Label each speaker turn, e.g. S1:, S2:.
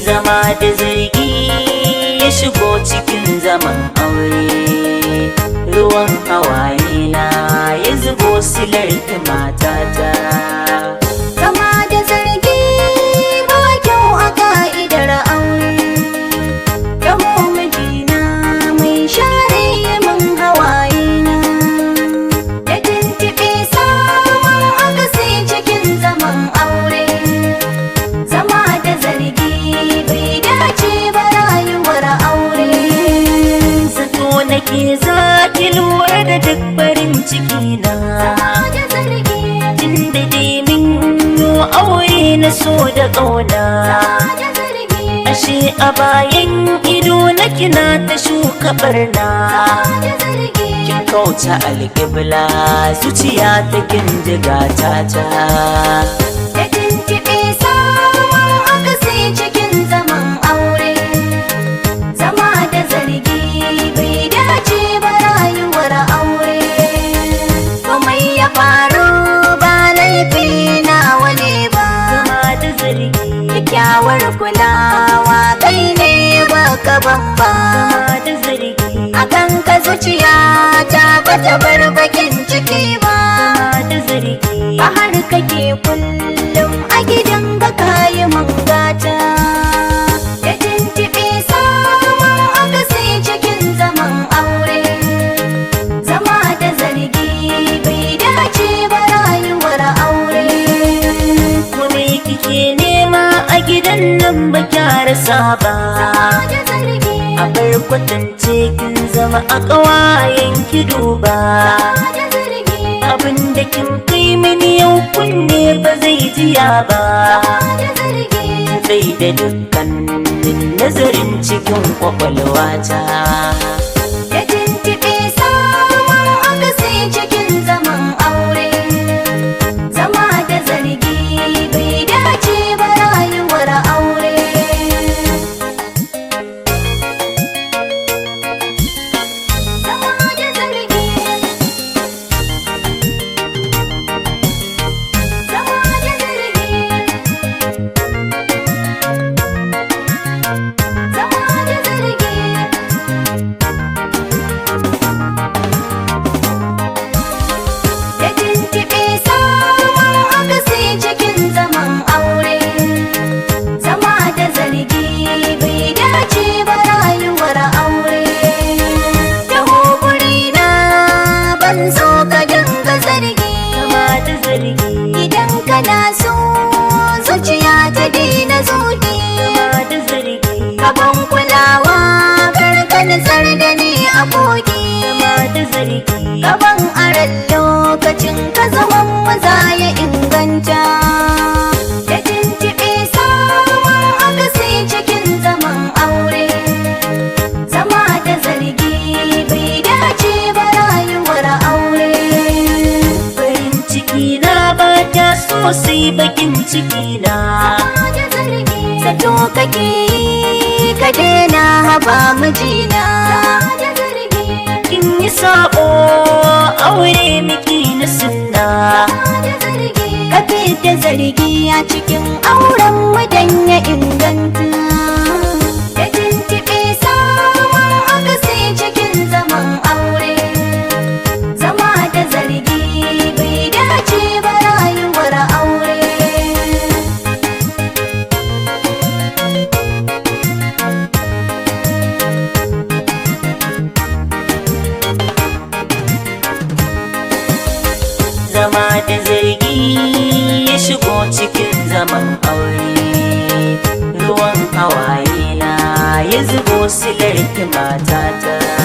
S1: Zama da zargi ya shigo cikin zaman aure, ruwan hawaye na ya zubo silar matata.
S2: Zama da zargi ba kyau a ka'idar aure, yamo mijina mai share min hawaye na, da tuntuɓe samun akasi cikin zaman aure. Zama da zargi bai dace ba rayuwar aure.
S1: Zato nake zaki lura da duk farin ciki na,
S2: Zama da zargi,
S1: tunda dai min yo aure na so da ƙauna.
S2: zama da zargi,
S1: Ashe a bayan ido na kina ta shuka barna,
S2: zama da zargi.
S1: kin kauce alƙibla zuciya ta kin jiga ta.
S2: Da tuntuɓe samun akasi cikin zaman aure. Zama da zargi bai dace ba rayuwar aure. Komai ya faru ba laifi nawa ne ba.
S1: Zama da zargi,
S2: Kyakkyawar kulawa kai ne baka bamba.
S1: zama da zargi,
S2: Akan ka zuciya ta bata bar bakin ciki ba.
S1: zama da zargi,
S2: A har kake kullum a gidan ga kayi mangata. Da tuntuɓe samun akasi cikin zaman aure. Zama da zargi bai dace ba rayuwar aure.
S1: kome kike nema a gidan nan ba rasa ba.
S2: Zama da zargi,
S1: A bar kwatance kin zama a ƙawayen ki duba,
S2: zama da zargi,
S1: abinda kin kai mini yau kunne ba zai jiya ba.
S2: zama da zargi.
S1: Sai da dukkanin nazarin cikin kwakwalwata.
S2: Da tuntuɓe samun akasi cikin zaman aure. Zama da zargi bai dace ba rayuwar aure. Zama da zargi, zama da zargi, zama da zargi. Da tuntuɓe samun akasi cikin zaman aure. Zama da zargi bai dace ba rayuwar aure. Taho gurina ban so ka dinga zargi.
S1: Zama da zargi,
S2: Idan kana so zuciya ta daina zugi.
S1: zama da zargi,
S2: Kaban kulawa kar ka nutsar da ni a kogi.
S1: zama da zargi,
S2: Gaban aran lokacin ka zaman maza ya inganta. Da tuntuɓe samun akasi cikin zaman aure. Zama da zargi bai dace ba rayuwar aure.
S1: farin ciki na ba ta so sai bakin ciki na.
S2: Zama da zargi, zato kake yi ka daina haba mijina. Zama da zargi,
S1: Kin yi sabo aure miki na sunna,
S2: zama da zargi. Ka da zargi a cikin auren mu dan ya inganta. Da tuntuɓe samun akasi cikin zaman aure. Zama da zargi bai dace ba rayuwar aure.
S1: zama da zargi ya shigo cikin zaman aure, ruwan hawaye na ya zubo silar matata.